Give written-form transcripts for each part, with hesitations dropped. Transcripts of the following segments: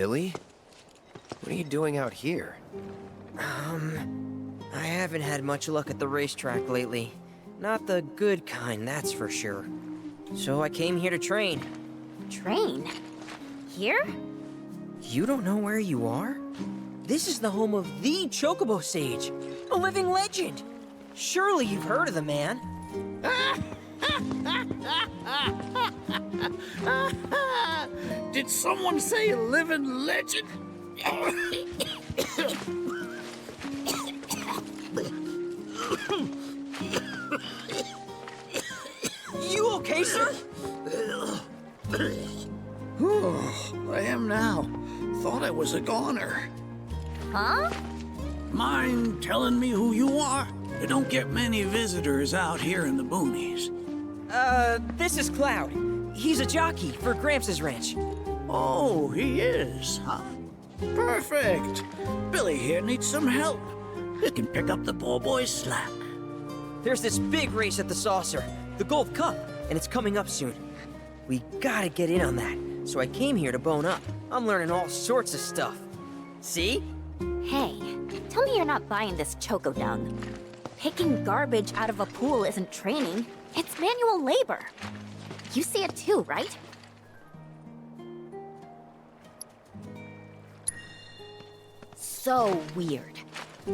Billy? What are you doing out here? I haven't had much luck at the racetrack lately. Not the good kind, that's for sure. So I came here to train. Train? Here? You don't know where you are? This is the home of the Chocobo Sage, a living legend. Surely you've heard of the man. Did someone say a living legend? You okay, sir? I am now. Thought I was a goner. Huh? Mind telling me who you are? There don't get many visitors out here in the boonies. This is Cloud. He's a jockey for Gramps' ranch. Oh, he is, huh? Perfect. Billy here needs some help. He can pick up the poor boy's slack. There's this big race at the Saucer, the Gold Cup, and it's coming up soon. We gotta get in on that, so I came here to bone up. I'm learning all sorts of stuff. See? Hey, tell me you're not buying this choco dung. Picking garbage out of a pool isn't training. It's manual labor. You see it too, right? So weird.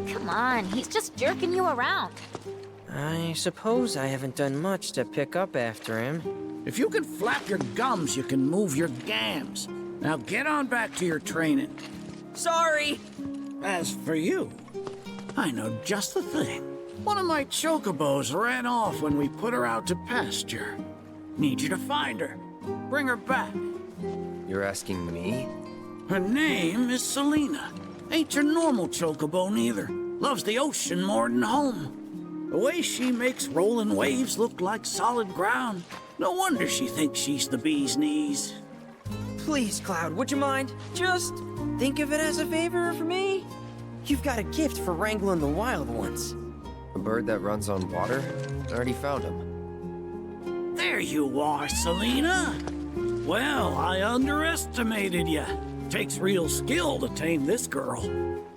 Come on, he's just jerking you around. I suppose I haven't done much to pick up after him. If you can flap your gums, you can move your gams. Now get on back to your training. Sorry! As for you, I know just the thing. One of my chocobos ran off when we put her out to pasture. Need you to find her. Bring her back. You're asking me? Her name is Selena. Ain't your normal chocobo neither. Loves the ocean more than home. The way she makes rolling waves look like solid ground. No wonder she thinks she's the bee's knees. Please, Cloud, would you mind? Just think of it as a favor for me. You've got a gift for wrangling the wild ones. A bird that runs on water? I already found him. There you are, Selena. Well, I underestimated you. Takes real skill to tame this girl.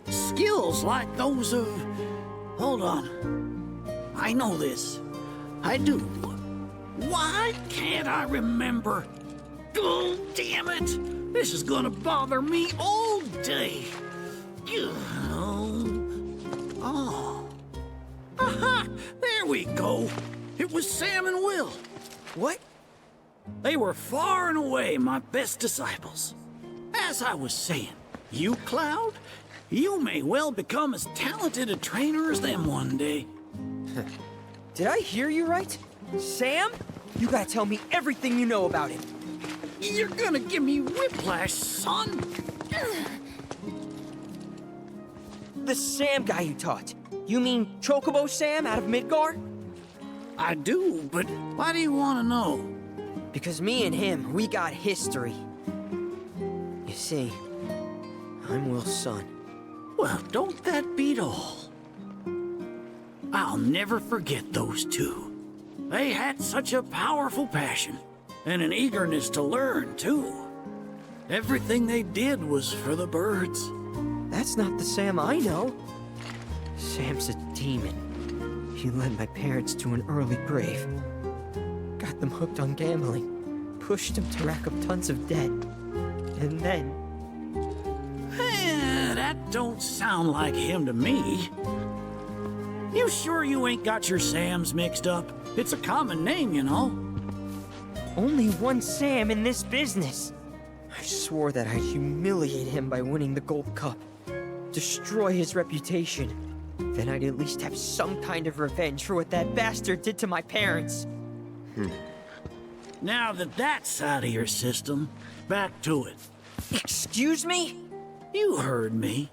Skills like those of... Hold on. I know this. I do. Why can't I remember? Oh, damn it! This is gonna bother me all day. Oh. Aha! There we go. It was Sam and Will. What? They were far and away my best disciples. As I was saying, you, Cloud, you may well become as talented a trainer as them one day. Did I hear you right? Sam? You gotta tell me everything you know about him. You're gonna give me whiplash, son. The Sam guy you taught. You mean Chocobo Sam out of Midgar? I do, but why do you want to know? Because me and him, we got history. You see, I'm Will's son. Well, don't that beat all? I'll never forget those two. They had such a powerful passion, and an eagerness to learn, too. Everything they did was for the birds. That's not the Sam I know. Sam's a demon. He led my parents to an early grave. Got them hooked on gambling. Pushed them to rack up tons of debt. And then... That don't sound like him to me. You sure you ain't got your Sams mixed up? It's a common name, you know. Only one Sam in this business. I swore that I'd humiliate him by winning the Gold Cup. Destroy his reputation. Then I'd at least have some kind of revenge for what that bastard did to my parents. Now that that's out of your system, back to it. Excuse me? You heard me.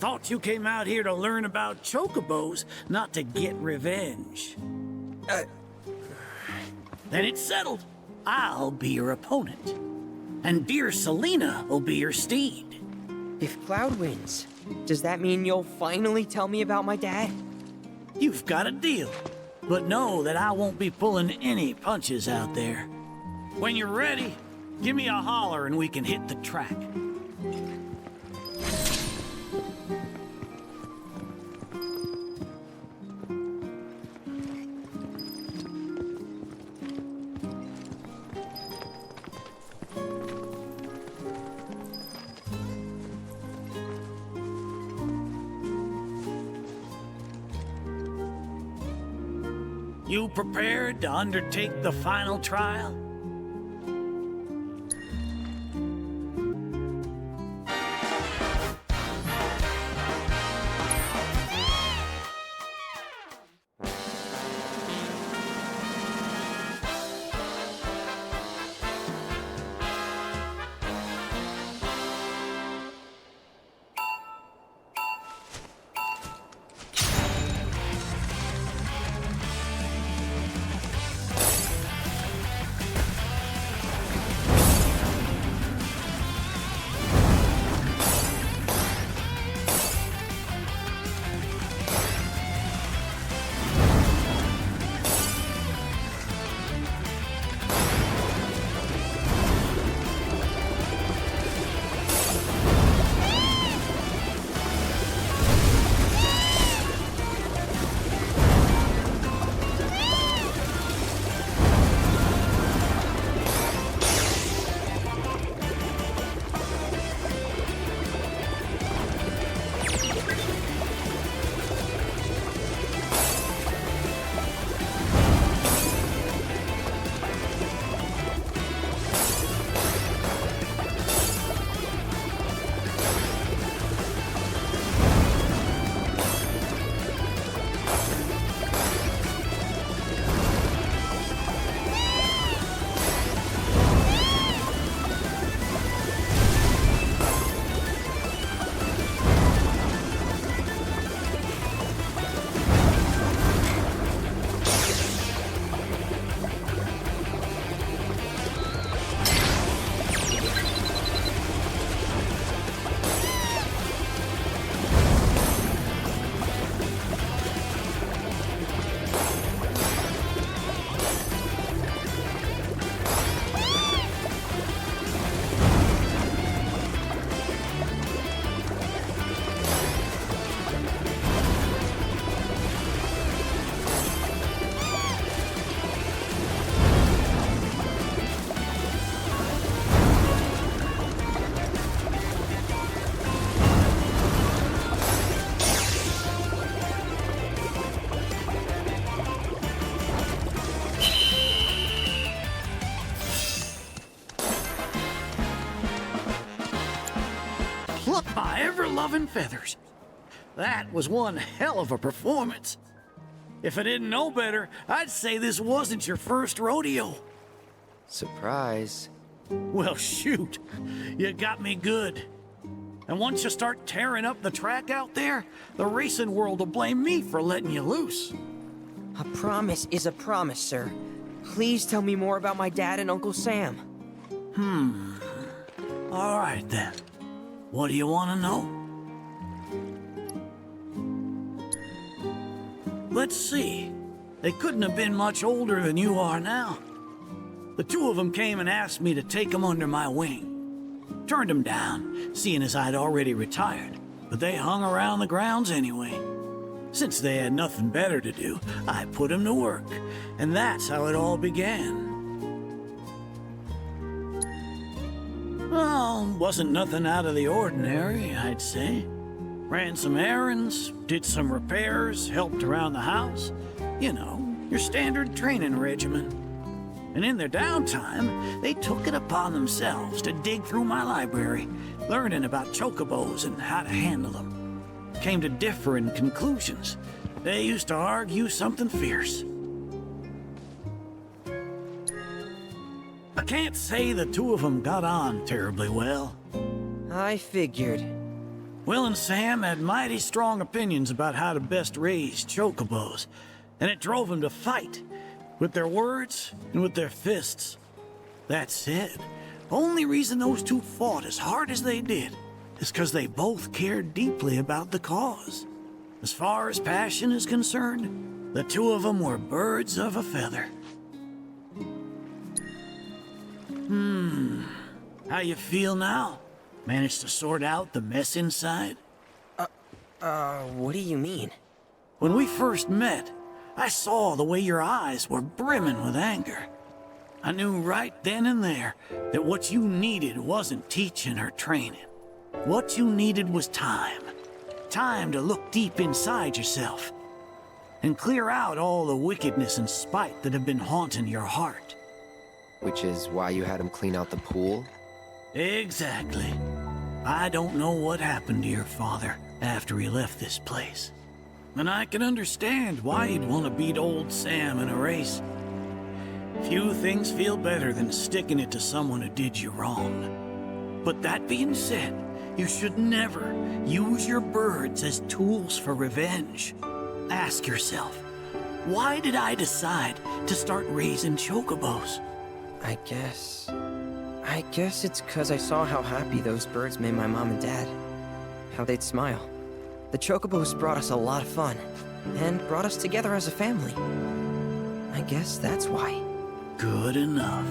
Thought you came out here to learn about chocobos, not to get revenge. Then it's settled. I'll be your opponent. And dear Selena will be your steed. If Cloud wins, does that mean you'll finally tell me about my dad? You've got a deal. But know that I won't be pulling any punches out there. When you're ready, give me a holler and we can hit the track. You prepared to undertake the final trial? Pluck my ever-loving feathers. That was one hell of a performance. If I didn't know better, I'd say this wasn't your first rodeo. Surprise. Well, shoot. You got me good. And once you start tearing up the track out there, the racing world will blame me for letting you loose. A promise is a promise, sir. Please tell me more about my dad and Uncle Sam. All right, then. What do you want to know? Let's see. They couldn't have been much older than you are now. The two of them came and asked me to take them under my wing. Turned them down, seeing as I'd already retired, but they hung around the grounds anyway. Since they had nothing better to do, I put them to work, and that's how it all began. Well, wasn't nothing out of the ordinary, I'd say. Ran some errands, did some repairs, helped around the house. You know, your standard training regimen. And in their downtime, they took it upon themselves to dig through my library, learning about chocobos and how to handle them. Came to differing conclusions. They used to argue something fierce. I can't say the two of them got on terribly well. I figured. Will and Sam had mighty strong opinions about how to best raise chocobos, and it drove them to fight, with their words and with their fists. That said, only reason those two fought as hard as they did is because they both cared deeply about the cause. As far as passion is concerned, the two of them were birds of a feather. How you feel now? Managed to sort out the mess inside? What do you mean? When we first met, I saw the way your eyes were brimming with anger. I knew right then and there that what you needed wasn't teaching or training. What you needed was time. Time to look deep inside yourself. and clear out all the wickedness and spite that have been haunting your heart. Which is why you had him clean out the pool? Exactly. I don't know what happened to your father after he left this place. And I can understand why you'd want to beat old Sam in a race. Few things feel better than sticking it to someone who did you wrong. But that being said, you should never use your birds as tools for revenge. Ask yourself, why did I decide to start raising chocobos? I guess it's because I saw how happy those birds made my mom and dad. How they'd smile. The chocobos brought us a lot of fun, and brought us together as a family. I guess that's why. Good enough.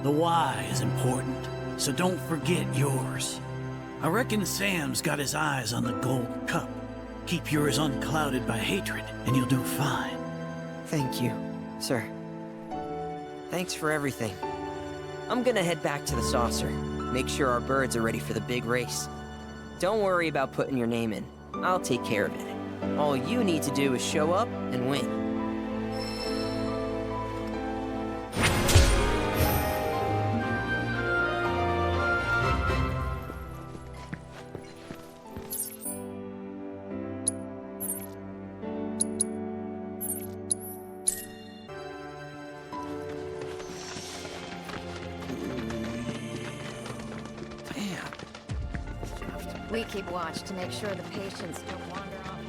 The why is important, so don't forget yours. I reckon Sam's got his eyes on the gold cup. Keep yours unclouded by hatred, and you'll do fine. Thank you, sir. Thanks for everything. I'm gonna head back to the saucer. Make sure our birds are ready for the big race. Don't worry about putting your name in. I'll take care of it. All you need to do is show up and win. We keep watch to make sure the patients don't wander off.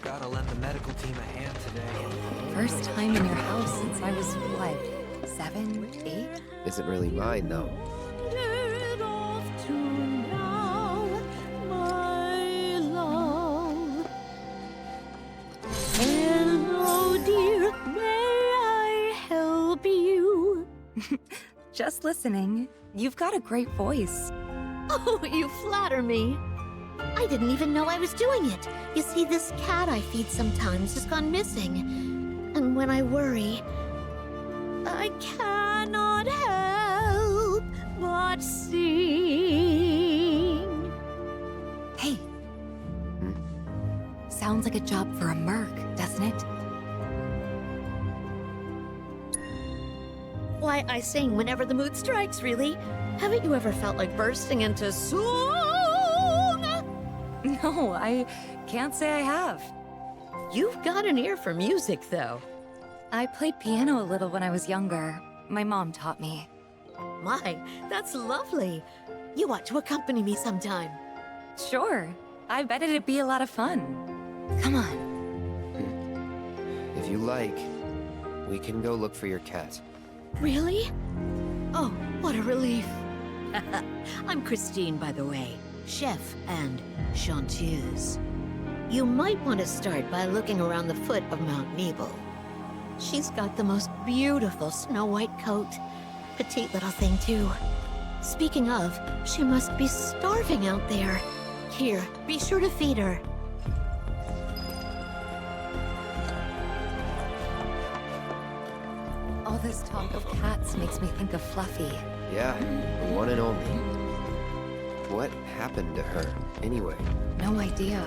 Gotta lend the medical team a hand today. First time in your house since I was, what, 7, 8? Isn't really mine, though. Hello, dear. May I help you? Just listening. You've got a great voice. Oh, you flatter me. I didn't even know I was doing it. You see, this cat I feed sometimes has gone missing. And when I worry, I cannot help but sing. Hey. Sounds like a job for a merc, doesn't it? Why, I sing whenever the mood strikes, really. Haven't you ever felt like bursting into song? No, I can't say I have. You've got an ear for music, though. I played piano a little when I was younger. My mom taught me. My, that's lovely. You ought to accompany me sometime. Sure. I bet it'd be a lot of fun. Come on. If you like, we can go look for your cat. Really? Oh, what a relief. I'm Christine, by the way. Chef and chanteuse. You might want to start by looking around the foot of Mount Nibel. She's got the most beautiful snow-white coat. Petite little thing, too. Speaking of, she must be starving out there. Here, be sure to feed her. All this talk of cats makes me think of Fluffy. Yeah, the one and only. What happened to her, anyway? No idea.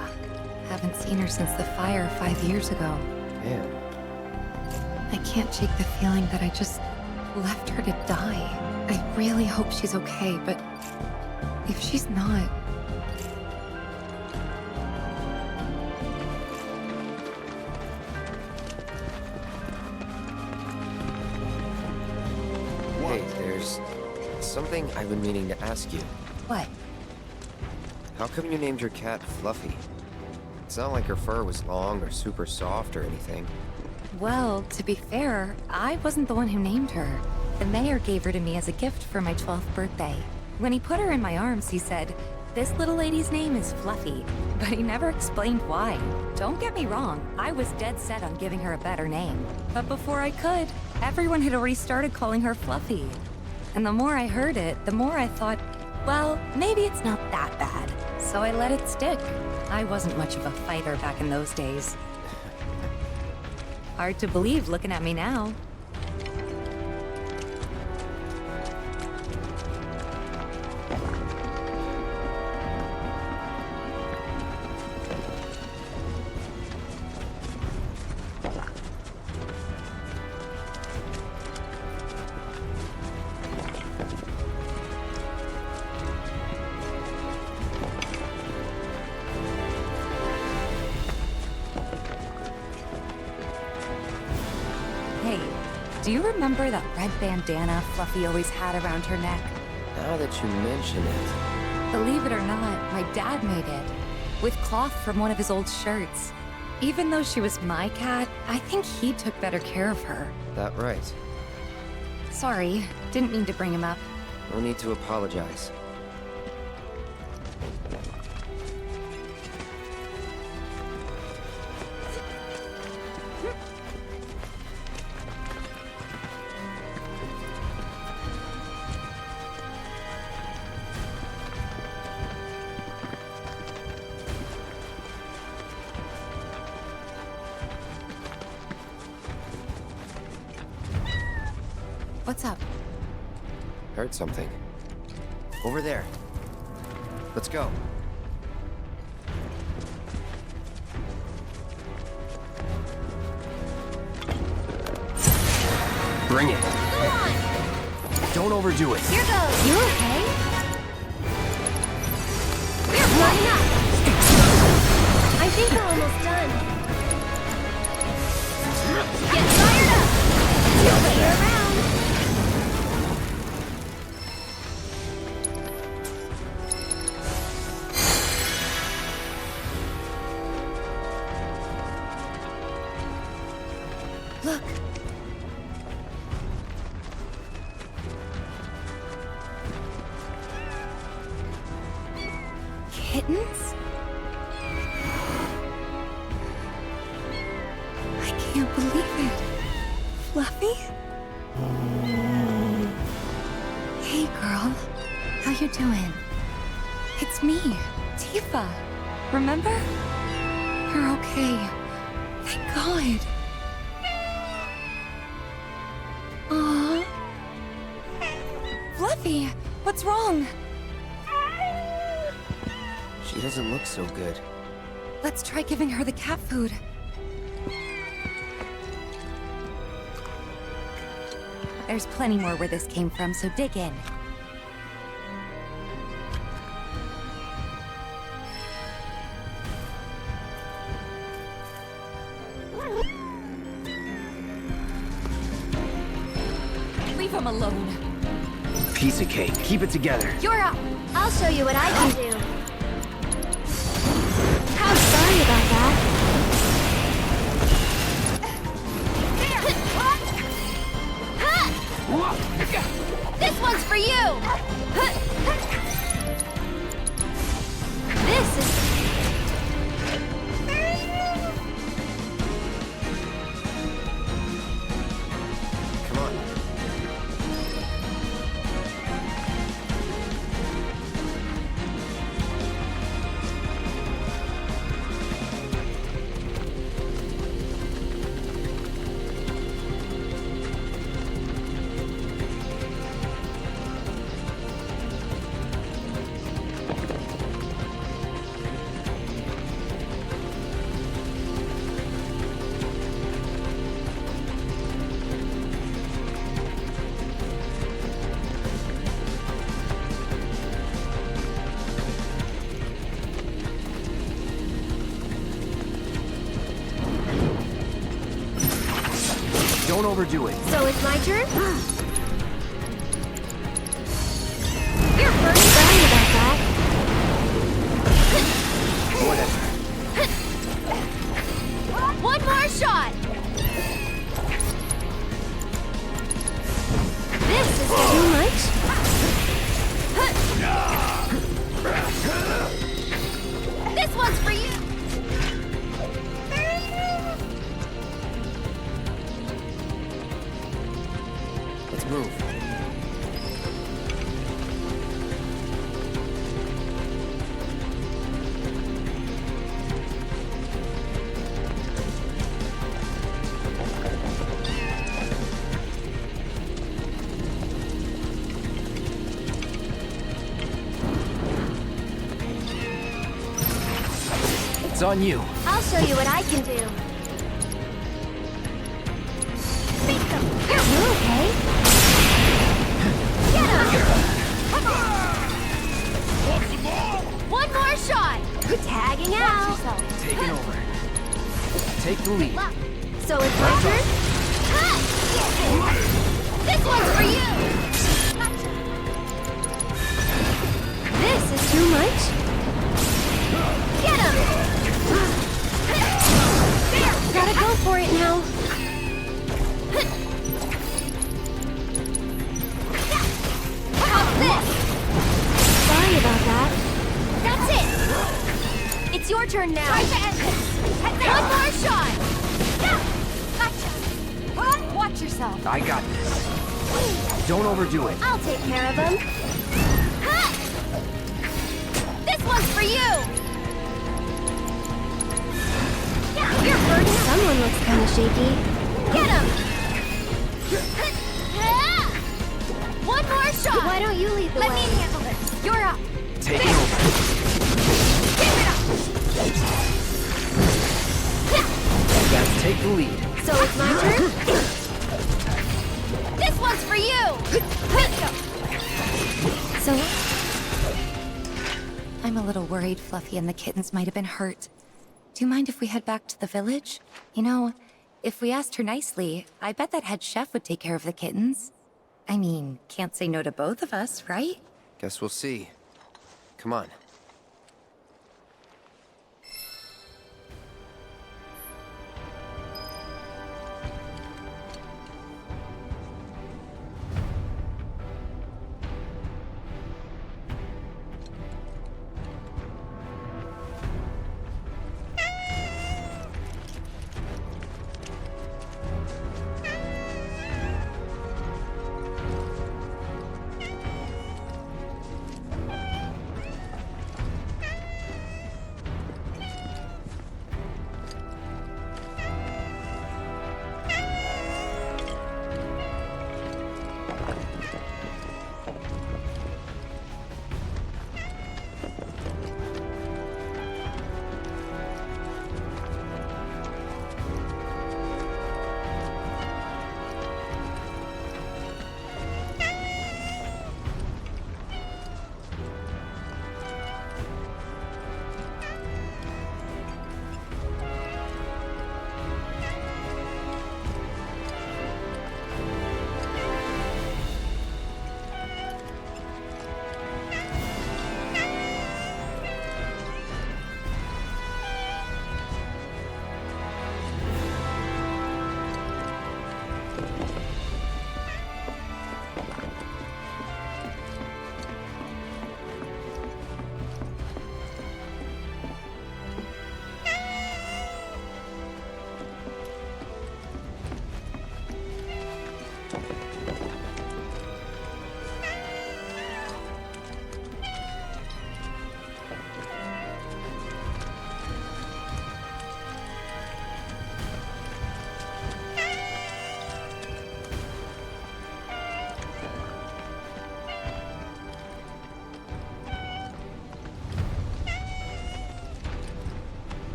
Haven't seen her since the fire 5 years ago. Man, I can't shake the feeling that I just left her to die. I really hope she's okay, but if she's not... hey, there's something I've been meaning to ask you. What? How come you named your cat Fluffy? It's not like her fur was long or super soft or anything. Well, to be fair, I wasn't the one who named her. The mayor gave her to me as a gift for my 12th birthday. When he put her in my arms, he said, "This little lady's name is Fluffy," but he never explained why. Don't get me wrong, I was dead set on giving her a better name. But before I could, everyone had already started calling her Fluffy. And the more I heard it, the more I thought, well, maybe it's not that bad. So I let it stick. I wasn't much of a fighter back in those days. Hard to believe looking at me now. Do you remember that red bandana Fluffy always had around her neck? Now that you mention it. Believe it or not, my dad made it. With cloth from one of his old shirts. Even though she was my cat, I think he took better care of her. That right. Sorry, didn't mean to bring him up. No need to apologize. What's up? Heard something. Over there. Let's go. Bring it. Go on! Don't overdo it. Here goes! You okay? We're running up! I think we're almost done. Get fired up! You'll play around! Look. Kittens? I can't believe it. Fluffy? Hey, girl. How you doing? It's me, Tifa. Remember? You're okay. Thank God. Aww. Fluffy, what's wrong? She doesn't look so good. Let's try giving her the cat food. There's plenty more where this came from, so dig in. Leave him alone. Piece of cake. Keep it together. You're up! I'll show you what I can do. How sorry about that. This one's for you! This is... Come on. Don't overdo it. So it's my turn? You're first. Sorry about that. Whatever. One more shot! This is too much? This one's for you! Let's move. It's on you. I'll show you what I can do. You okay? Get him! One more shot! Tagging out! Taking over. Take the lead. So it's my turn? This one's for you! This is too much? Get him! There! Gotta go for it now. How's this? Sorry about that. That's it! It's your turn now. Try to end this. One more shot! Gotcha! Watch yourself. I got this. Don't overdo it. I'll take care of him. This one's for you! You're hurting. Someone looks kind of shaky. Get him! One more shot! Why don't you lead the way? Let me handle this. You're up. Take it over. Give it up! Let's take the lead. So it's my turn? This one's for you! So, I'm a little worried Fluffy and the kittens might have been hurt. Do you mind if we head back to the village? You know, if we asked her nicely, I bet that head chef would take care of the kittens. I mean, can't say no to both of us, right? Guess we'll see. Come on.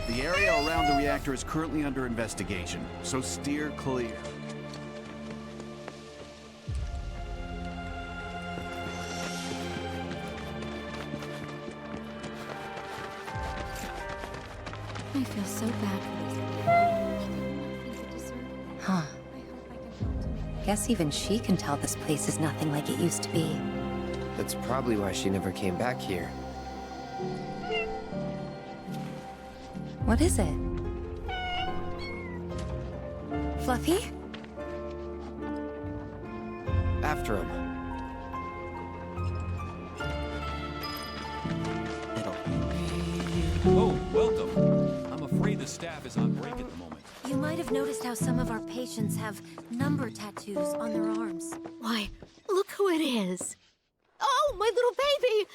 The area around the reactor is currently under investigation, so steer clear. I feel so bad for this. Huh. Guess even she can tell this place is nothing like it used to be. That's probably why she never came back here. What is it? Fluffy? After him. Oh, welcome. I'm afraid the staff is on break at the moment. You might have noticed how some of our patients have number tattoos on their arms. Why, look who it is. Oh, my little baby!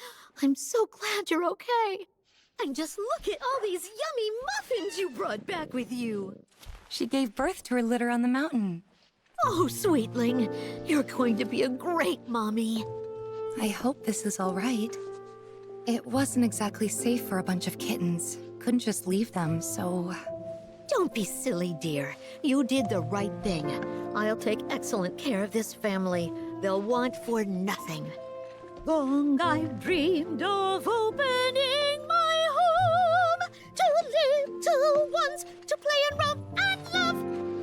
I'm so glad you're okay. And just look at all these yummy muffins you brought back with you. She gave birth to her litter on the mountain. Oh, sweetling, you're going to be a great mommy. I hope this is all right. It wasn't exactly safe for a bunch of kittens. couldn't just leave them, so... Don't be silly, dear. You did the right thing. I'll take excellent care of this family. They'll want for nothing. Long I've dreamed of opening my home to little ones to play and romp and love.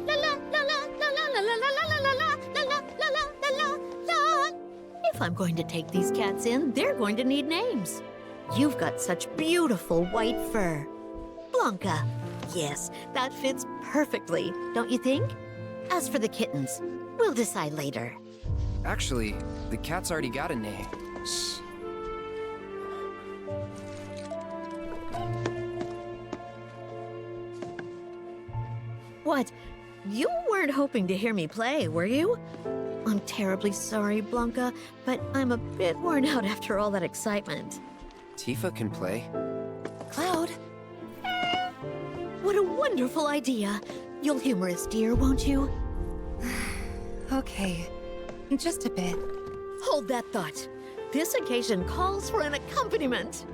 La la la la la la la la la la la la la la la la la. If I'm going to take these cats in, they're going to need names. You've got such beautiful white fur. Blanca. Yes, that fits perfectly, don't you think? As for the kittens, we'll decide later. Actually, the cat's already got a name. Shh. What? You weren't hoping to hear me play, were you? I'm terribly sorry, Blanca, but I'm a bit worn out after all that excitement. Tifa can play. Cloud? What a wonderful idea. You'll humor us, dear, won't you? Okay, just a bit. Hold that thought. This occasion calls for an accompaniment.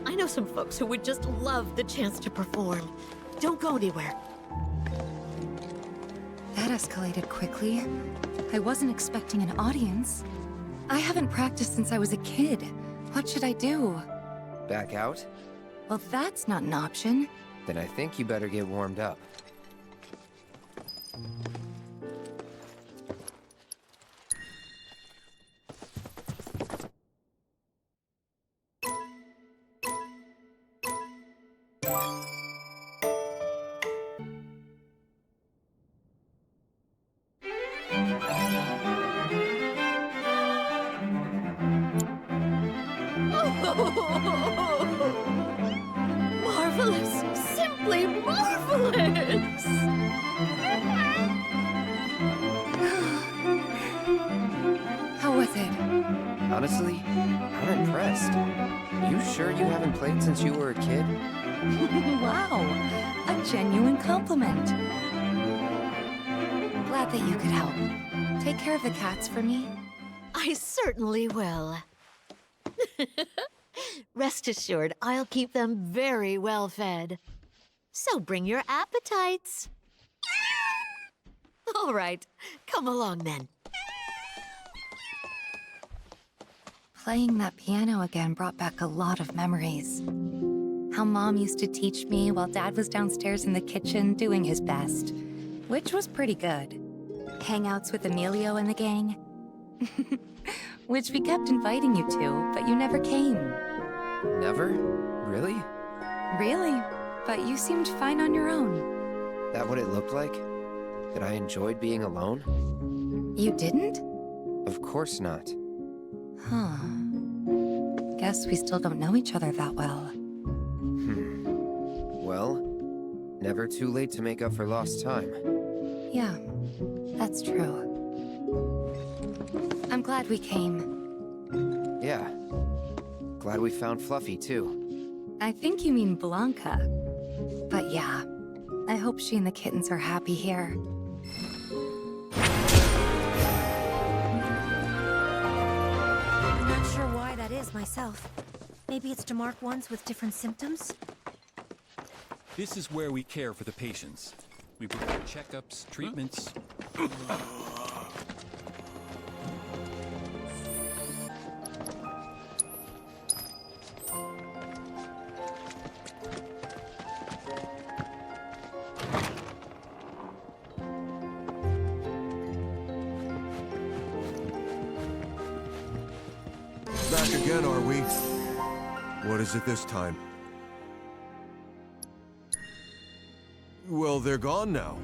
I know some folks who would just love the chance to perform. Don't go anywhere. That escalated quickly. I wasn't expecting an audience. I haven't practiced since I was a kid. What should I do? Back out? Well, that's not an option. Then I think you better get warmed up. Marvelous! Simply marvelous! How was it? Honestly, I'm impressed. You sure you haven't played since you were a kid? Wow, a genuine compliment. Glad that you could help. Take care of the cats for me. I certainly will. Rest assured, I'll keep them very well fed. So bring your appetites. All right, come along then. Playing that piano again brought back a lot of memories. How Mom used to teach me while Dad was downstairs in the kitchen doing his best, which was pretty good. Hangouts with Emilio and the gang, which we kept inviting you to, but you never came. Never? Really? Really? But you seemed fine on your own. That what it looked like? That I enjoyed being alone? You didn't? Of course not. Huh. Guess we still don't know each other that well. Well, never too late to make up for lost time. Yeah, that's true. I'm glad we came. Yeah. Glad we found Fluffy, too. I think you mean Blanca. But yeah, I hope she and the kittens are happy here. I'm not sure why that is myself. Maybe it's to mark ones with different symptoms? This is where we care for the patients. We provide checkups, treatments. Back again, are we? What is it this time? Well, they're gone now.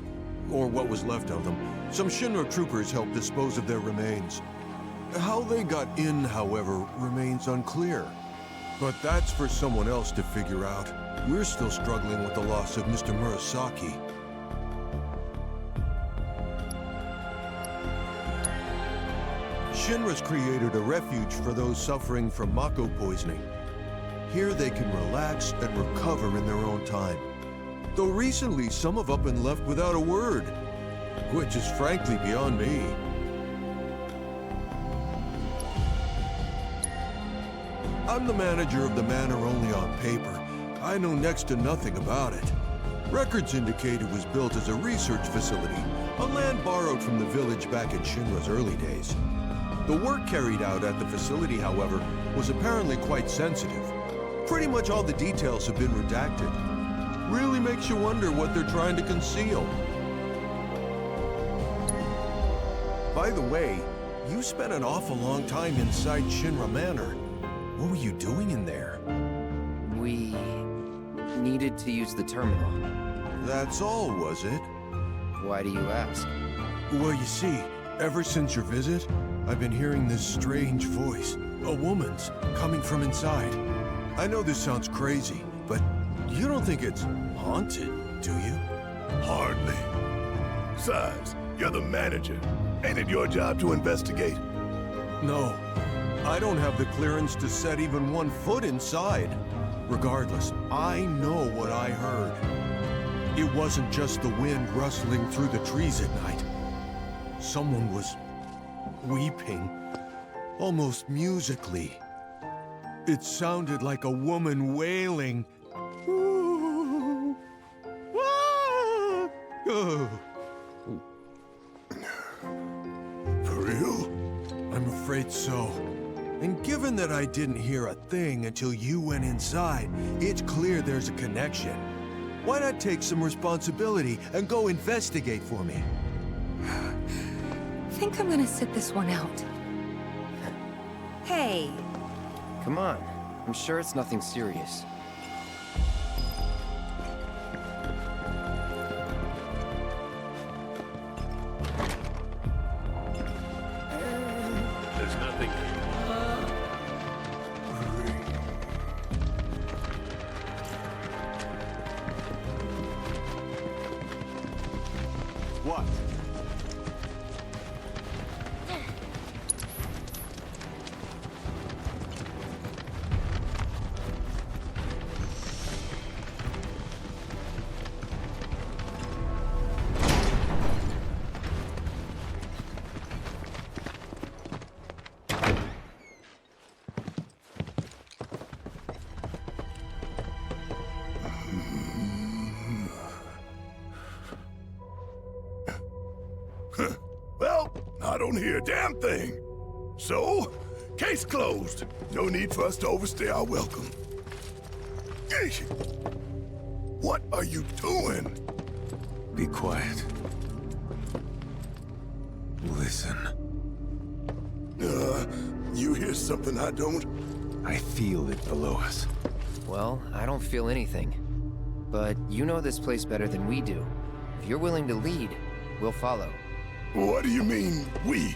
Or what was left of them. Some Shinra troopers helped dispose of their remains. How they got in, however, remains unclear. But that's for someone else to figure out. We're still struggling with the loss of Mr. Murasaki. Shinra's created a refuge for those suffering from Mako poisoning. Here they can relax and recover in their own time. Though recently some have up and left without a word, which is frankly beyond me. I'm the manager of the manor only on paper, I know next to nothing about it. Records indicate it was built as a research facility on land borrowed from the village back in Shinra's early days. The work carried out at the facility, however, was apparently quite sensitive. Pretty much all the details have been redacted. Really makes you wonder what they're trying to conceal. By the way, you spent an awful long time inside Shinra Manor. What were you doing in there? We needed to use the terminal. That's all, was it? Why do you ask? Well, you see, ever since your visit, I've been hearing this strange voice. A woman's, coming from inside. I know this sounds crazy, but you don't think it's haunted, do you? Hardly. Besides, you're the manager. Ain't it your job to investigate? No. I don't have the clearance to set even 1 foot inside. Regardless, I know what I heard. It wasn't just the wind rustling through the trees at night. Someone was weeping, almost musically. It sounded like a woman wailing. For real? I'm afraid so. And given that I didn't hear a thing until you went inside, it's clear there's a connection. Why not take some responsibility and go investigate for me? I think I'm gonna sit this one out. Hey. Come on. I'm sure it's nothing serious. There's nothing. What? Well, I don't hear a damn thing. So, case closed. No need for us to overstay our welcome. Eesh. What are you doing? Be quiet. Listen. You hear something I don't? I feel it below us. Well, I don't feel anything. But you know this place better than we do. If you're willing to lead, we'll follow. What do you mean, we?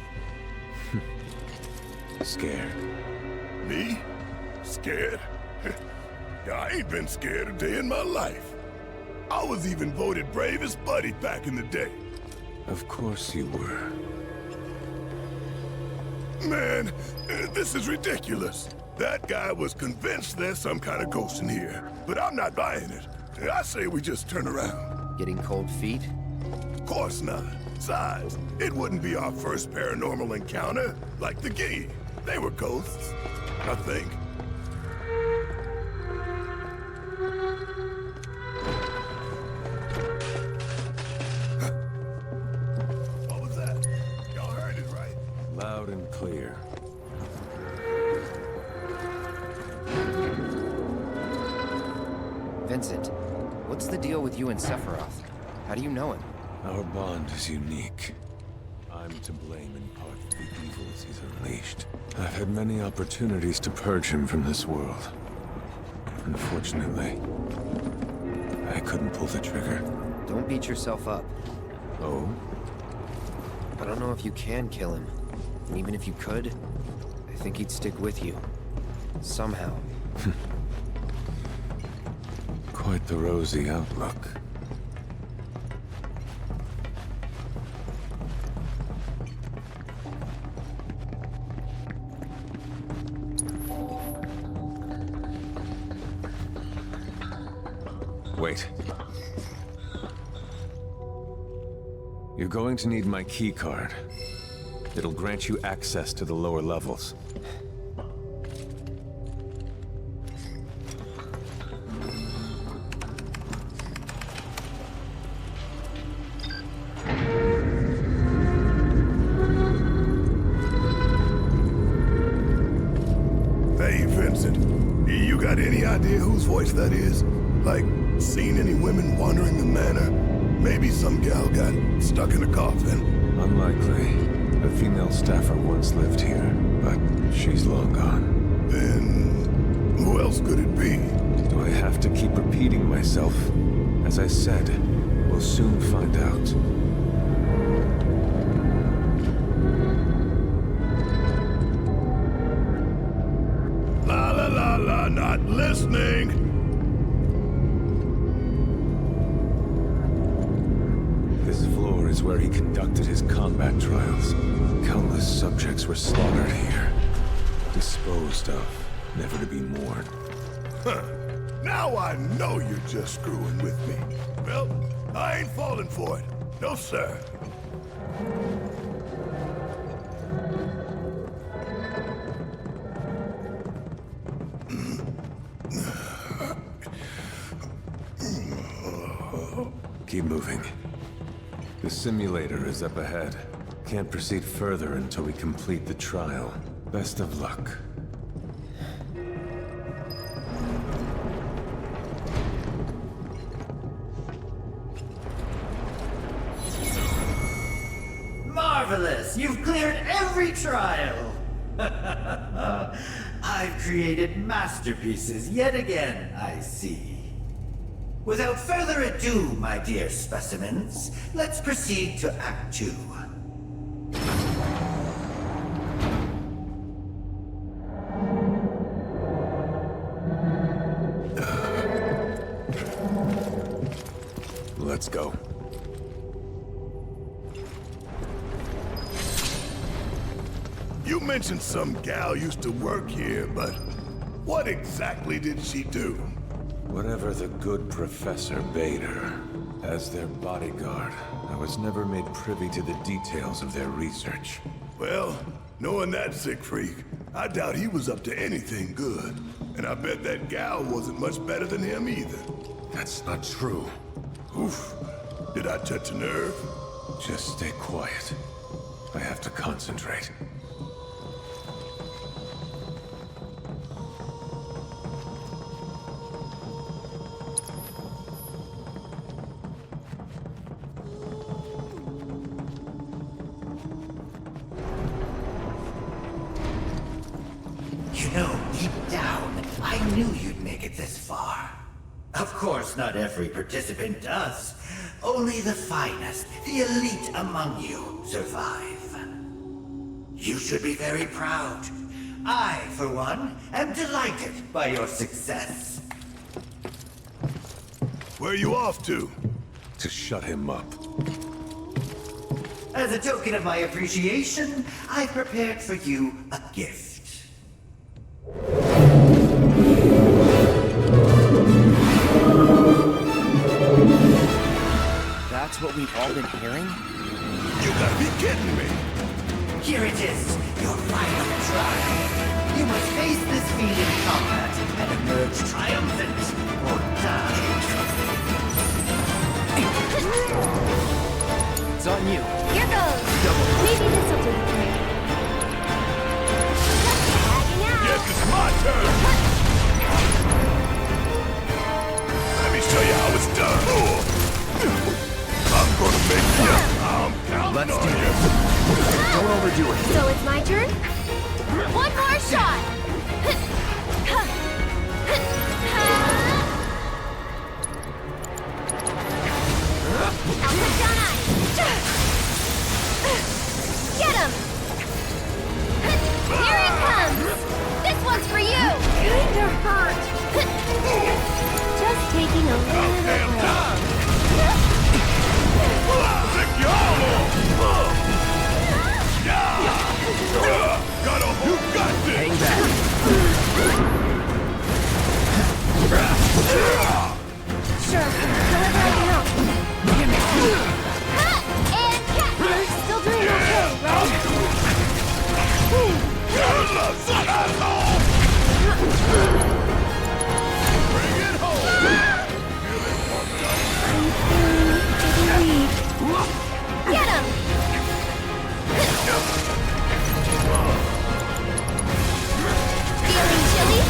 Scared. Me? Scared? I ain't been scared a day in my life. I was even voted bravest buddy back in the day. Of course you were. Man, this is ridiculous. That guy was convinced there's some kind of ghost in here, but I'm not buying it. I say we just turn around. Getting cold feet? Of course not. Besides, it wouldn't be our first paranormal encounter, like the Gee. They were ghosts, I think. What was that? Y'all heard it, right? Loud and clear. Vincent, what's the deal with you and Sephiroth? How do you know him? Our bond is unique. I'm to blame in part for the evils he's unleashed. I've had many opportunities to purge him from this world. Unfortunately, I couldn't pull the trigger. Don't beat yourself up. Oh? I don't know if you can kill him. And even if you could, I think he'd stick with you. Somehow. Quite the rosy outlook. Wait. You're going to need my key card. It'll grant you access to the lower levels. innocent. You got any idea whose voice that is? Like, seen any women wandering the manor? Maybe some gal got stuck in a coffin. Unlikely. A female staffer once lived here, but she's long gone. Then who else could it be? Do I have to keep repeating myself? As I said, we'll soon find out. La la la la, not listening. This floor is where he conducted his combat trials. Countless subjects were slaughtered here. Disposed of, never to be mourned. Huh. Now I know you're just screwing with me. Well, I ain't falling for it. No, sir. Keep moving. The simulator is up ahead. Can't proceed further until we complete the trial. Best of luck. Marvelous! You've cleared every trial! I've created masterpieces yet again, I see. Without further ado, my dear specimens, let's proceed to Act 2. Let's go. You mentioned some gal used to work here, but what exactly did she do? Whatever the good professor bade her. As their bodyguard, I was never made privy to the details of their research. Well, knowing that sick freak, I doubt he was up to anything good. And I bet that gal wasn't much better than him either. That's not true. Oof. Did I touch a nerve? Just stay quiet. I have to concentrate. You know, deep down, I knew you'd make it this far. Of course, not every participant does. Only the finest, the elite among you, survive. You should be very proud. I, for one, am delighted by your success. Where are you off to? To shut him up. As a token of my appreciation, I've prepared for you a gift. That's what we've all been hearing? You gotta be kidding me! Here it is, your final trial. You must face this fiend in combat and emerge triumphant or die. It's on you. Here goes. Maybe this will do the trick. Just tagging out. Yes, it's my turn! Let me show you how it's done. I'm gonna make you. I'm counting on you. Don't overdo it. So it's my turn? One more shot! I'll put down ice! Get him! Here he comes! This one's for you! Kinda hurt! Just taking a little break. Pick you all off! Got him! You got this! Hang back. Sure, however I can help. And catch! You're still doing okay, right? Bring it home! I'm feeling pretty weak. Get him! Feeling chilly?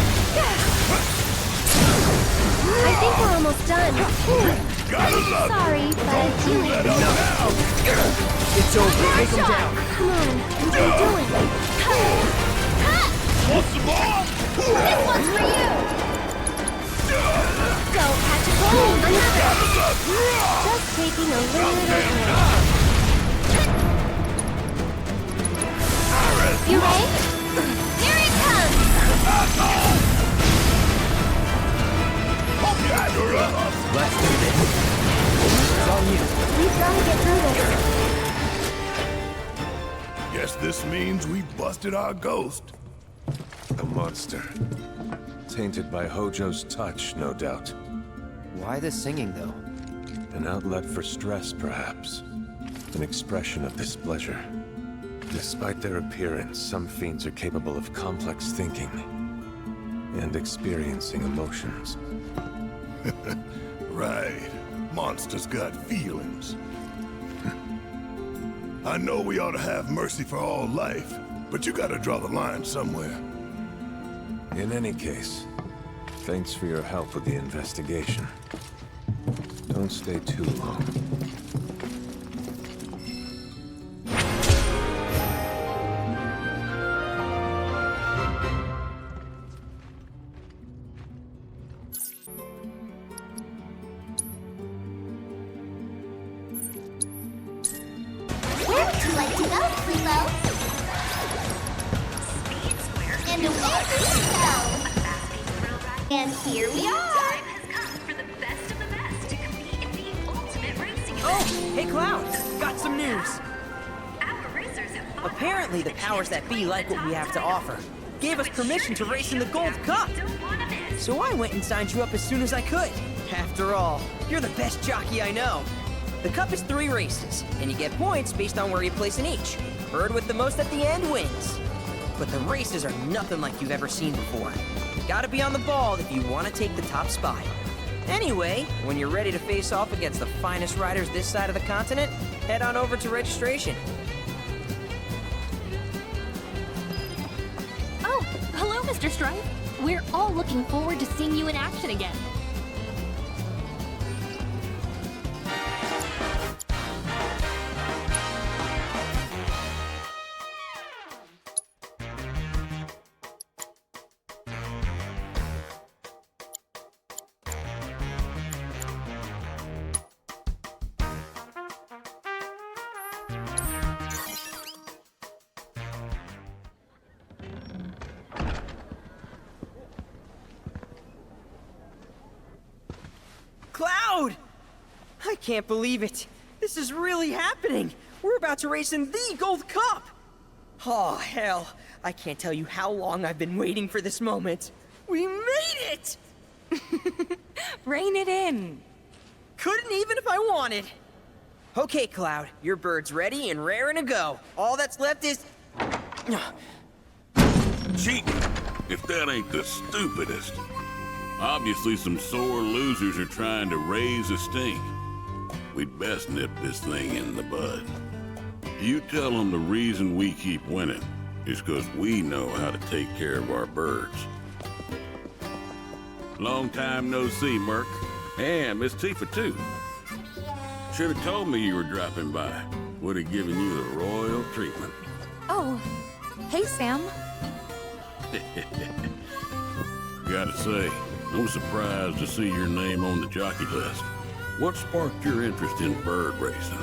on! Sorry, but you ain't It's over. Take him down. Come on, you can do it. Want some more? This one's for you! Go, catch a cold! Another! Just taking a little bit. You ready? Here it comes! Let's do this. It's on you. We've got to get through this. Guess this means we busted our ghost. A monster. Tainted by Hojo's touch, no doubt. Why the singing, though? An outlet for stress, perhaps. An expression of displeasure. Despite their appearance, some fiends are capable of complex thinking and experiencing emotions. Right. Monsters got feelings. I know we ought to have mercy for all life, but you gotta draw the line somewhere. In any case, thanks for your help with the investigation. Don't stay too long. Where would you like to go, Pluto? And away we go! And here we are! Oh, hey Cloud, got some news. Apparently the powers that be like what we have to offer. Gave us permission to race in the Gold Cup. So I went and signed you up as soon as I could. After all, you're the best jockey I know. The cup is 3 races, and you get points based on where you place in each. Bird with the most at the end wins. But the races are nothing like you've ever seen before. You gotta be on the ball if you want to take the top spot. Anyway, when you're ready to face off against the finest riders this side of the continent, head on over to registration. Oh, hello, Mr. Stripe. We're all looking forward to seeing you in action again. Cloud! I can't believe it. This is really happening. We're about to race in the Gold Cup. Oh, hell. I can't tell you how long I've been waiting for this moment. We made it! Rein it in. Couldn't even if I wanted. Okay, Cloud, your bird's ready and raring to go. All that's left is... Cheating, if that ain't the stupidest. Obviously some sore losers are trying to raise a stink. We'd best nip this thing in the bud. You tell them the reason we keep winning is because we know how to take care of our birds. Long time no see, Merc. And Miss Tifa, too. Should have told me you were dropping by. Would have given you the royal treatment. Oh, hey, Sam. Gotta say, I'm surprised to see your name on the jockey list. What sparked your interest in bird racing?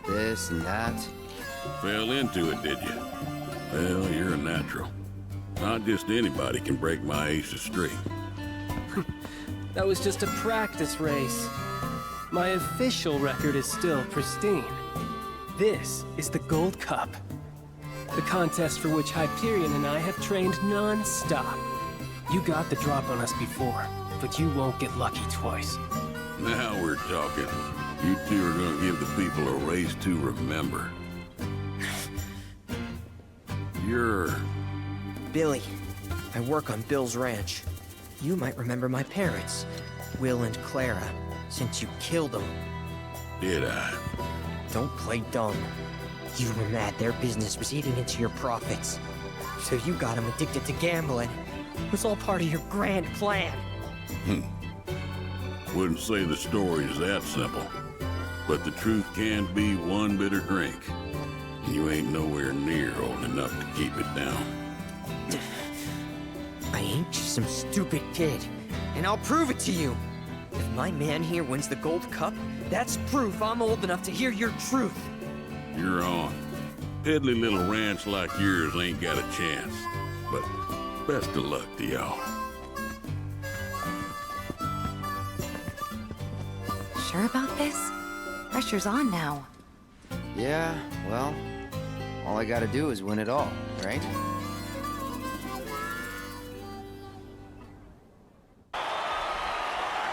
This and that. Fell into it, did you? Well, you're a natural. Not just anybody can break my ace's streak. That was just a practice race. My official record is still pristine. This is the Gold Cup. The contest for which Hyperion and I have trained non-stop. You got the drop on us before, but you won't get lucky twice. Now we're talking. You two are gonna give the people a race to remember. You're... Billy. I work on Bill's ranch. You might remember my parents, Will and Clara, since you killed them. Did I? Don't play dumb. You were mad their business was eating into your profits. So you got them addicted to gambling. It was all part of your grand plan. Wouldn't say the story's that simple, but the truth can be one bitter drink. And you ain't nowhere near old enough to keep it down. I ain't just some stupid kid, and I'll prove it to you. If my man here wins the Gold Cup, that's proof I'm old enough to hear your truth. You're on. Piddly little ranch like yours ain't got a chance. But best of luck to y'all. Sure about this? Pressure's on now. Yeah, well, all I gotta do is win it all, right?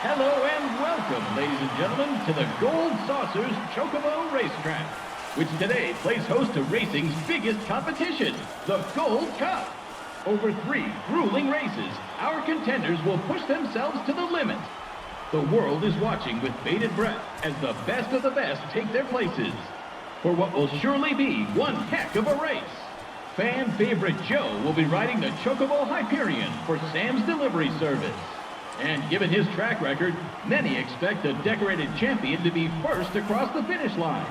Hello and welcome, ladies and gentlemen, to the Gold Saucer's Chocobo Racetrack, which today plays host to racing's biggest competition, the Gold Cup. Over 3 grueling races, our contenders will push themselves to the limit. The world is watching with bated breath as the best of the best take their places for what will surely be one heck of a race. Fan favorite Joe will be riding the Chocobo Hyperion for Sam's delivery service. And given his track record, many expect the decorated champion to be first across the finish line.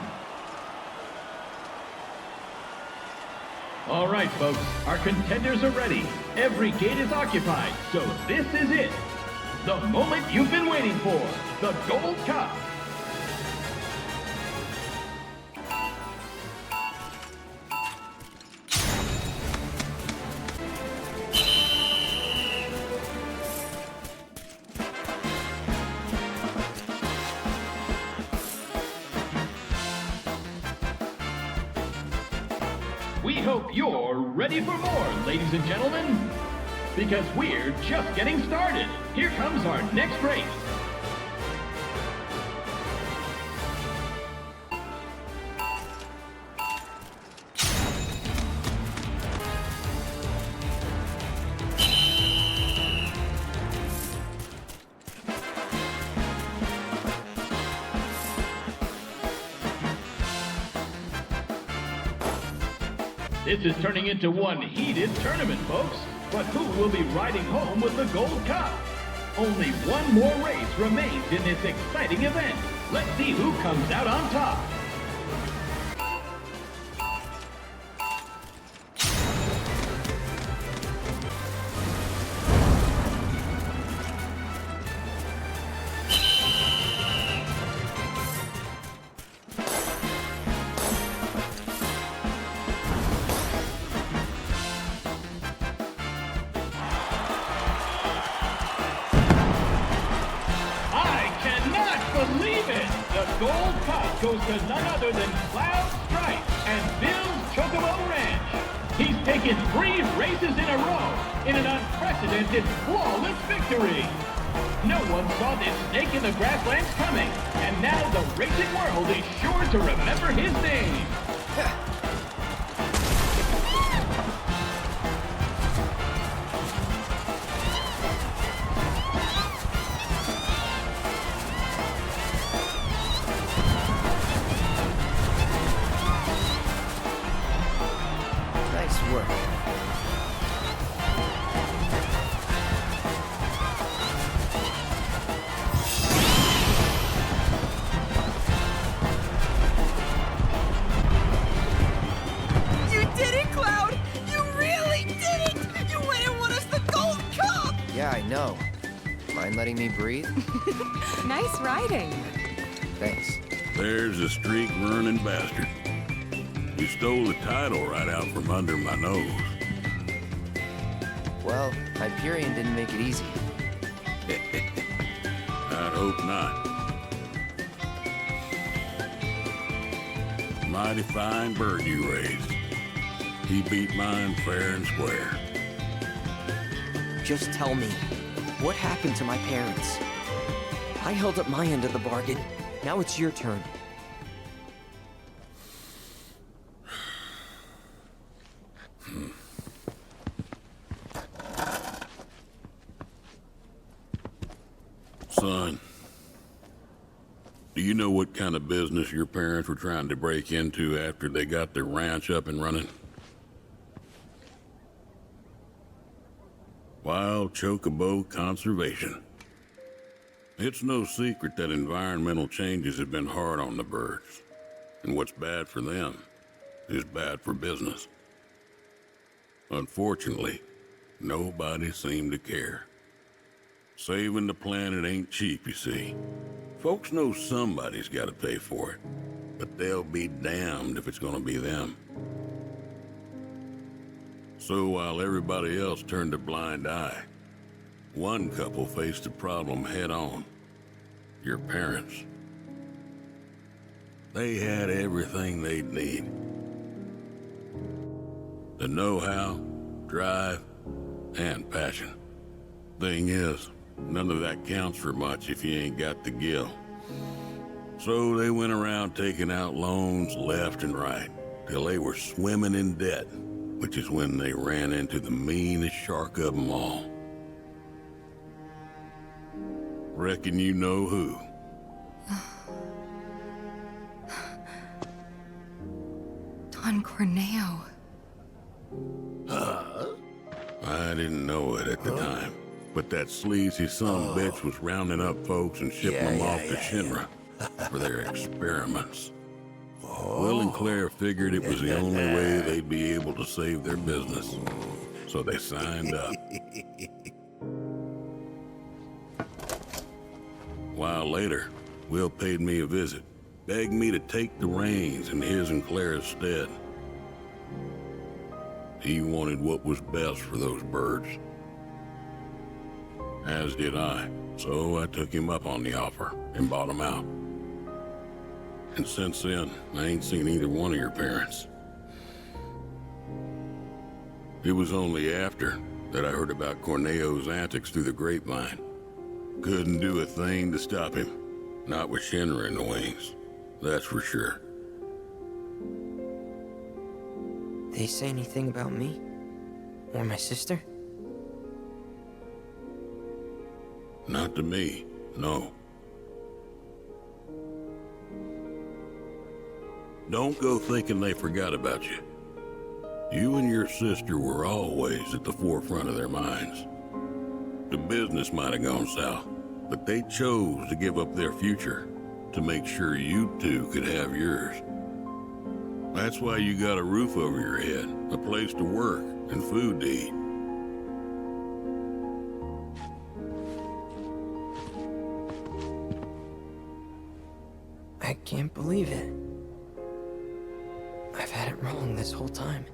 All right, folks, our contenders are ready. Every gate is occupied, so this is it. The moment you've been waiting for, the Gold Cup. We hope you're ready for more, ladies and gentlemen, because we're just getting started. Here comes our next race. This is turning into one heated tournament, folks. But who will be riding home with the Gold Cup? Only one more race remains in this exciting event. Let's see who comes out on top. Gold Cup goes to none other than Cloud Stripe and Bill's Chocobo Ranch. He's taken 3 races in a row in an unprecedented, flawless victory. No one saw this snake in the grasslands coming, and now the racing world is sure to remember his name. Nice work. You did it, Cloud! You really did it! You went and won us the Gold Cup! Yeah, I know. Mind letting me breathe? Nice riding. Thanks. There's a streak-running bastard. You stole the title right out from under my nose. Well, Hyperion didn't make it easy. I'd hope not. Mighty fine bird you raised. He beat mine fair and square. Just tell me, what happened to my parents? I held up my end of the bargain. Now it's your turn. Son, do you know what kind of business your parents were trying to break into after they got their ranch up and running? Wild Chocobo Conservation. It's no secret that environmental changes have been hard on the birds. And what's bad for them is bad for business. Unfortunately, nobody seemed to care. Saving the planet ain't cheap, you see. Folks know somebody's got to pay for it, but they'll be damned if it's gonna be them. So while everybody else turned a blind eye, one couple faced the problem head on. Your parents. They had everything they'd need. The know-how, drive, and passion. Thing is, none of that counts for much if you ain't got the gil. So they went around taking out loans left and right, till they were swimming in debt, which is when they ran into the meanest shark of them all. Reckon you know who. Don Corneo. I didn't know it at the time, but that sleazy bitch was rounding up folks and shipping them off to Shinra for their experiments. Will and Claire figured it was the only way they'd be able to save their business, so they signed up. A while later, Will paid me a visit, begged me to take the reins in his and Claire's stead. He wanted what was best for those birds. As did I, so I took him up on the offer and bought him out. And since then, I ain't seen either one of your parents. It was only after that I heard about Corneo's antics through the grapevine. Couldn't do a thing to stop him. Not with Shinra in the wings, that's for sure. They say anything about me? Or my sister? Not to me, no. Don't go thinking they forgot about you. You and your sister were always at the forefront of their minds. The business might have gone south, but they chose to give up their future to make sure you two could have yours. That's why you got a roof over your head, a place to work, and food to eat. I can't believe it. I've had it wrong this whole time.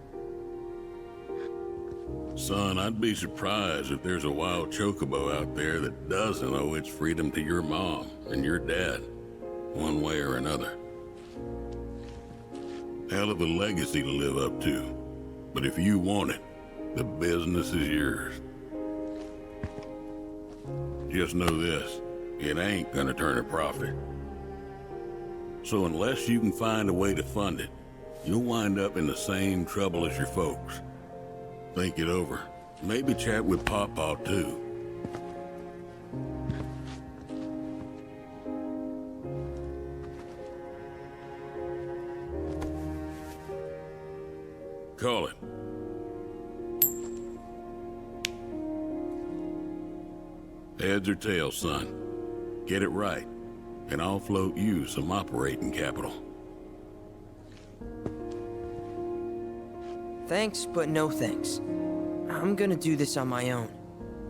Son, I'd be surprised if there's a wild chocobo out there that doesn't owe its freedom to your mom and your dad, one way or another. Hell of a legacy to live up to, but if you want it, the business is yours. Just know this, it ain't gonna turn a profit. So unless you can find a way to fund it, you'll wind up in the same trouble as your folks. Think it over. Maybe chat with Pawpaw too. Call it. Heads or tails, son. Get it right, and I'll float you some operating capital. Thanks, but no thanks. I'm gonna do this on my own.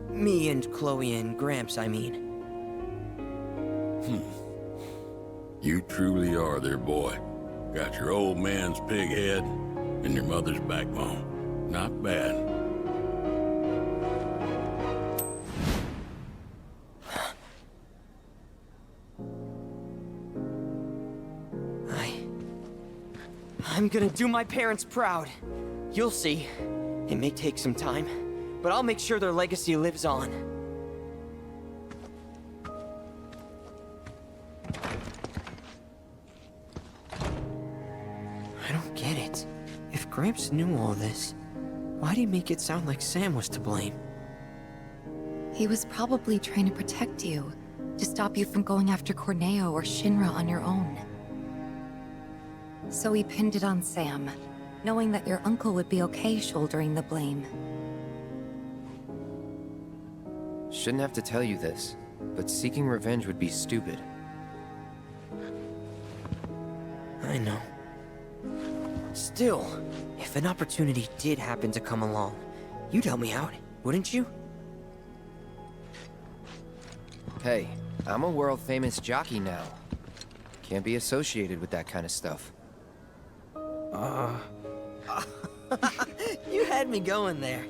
Me and Chloe and Gramps, I mean. You truly are their boy. Got your old man's pig head and your mother's backbone. Not bad. I'm gonna do my parents proud. You'll see. It may take some time, but I'll make sure their legacy lives on. I don't get it. If Gramps knew all this, why'd he make it sound like Sam was to blame? He was probably trying to protect you, to stop you from going after Corneo or Shinra on your own. So he pinned it on Sam, knowing that your uncle would be okay shouldering the blame. Shouldn't have to tell you this, but seeking revenge would be stupid. I know. Still, if an opportunity did happen to come along, you'd help me out, wouldn't you? Hey, I'm a world-famous jockey now. Can't be associated with that kind of stuff. You had me going there.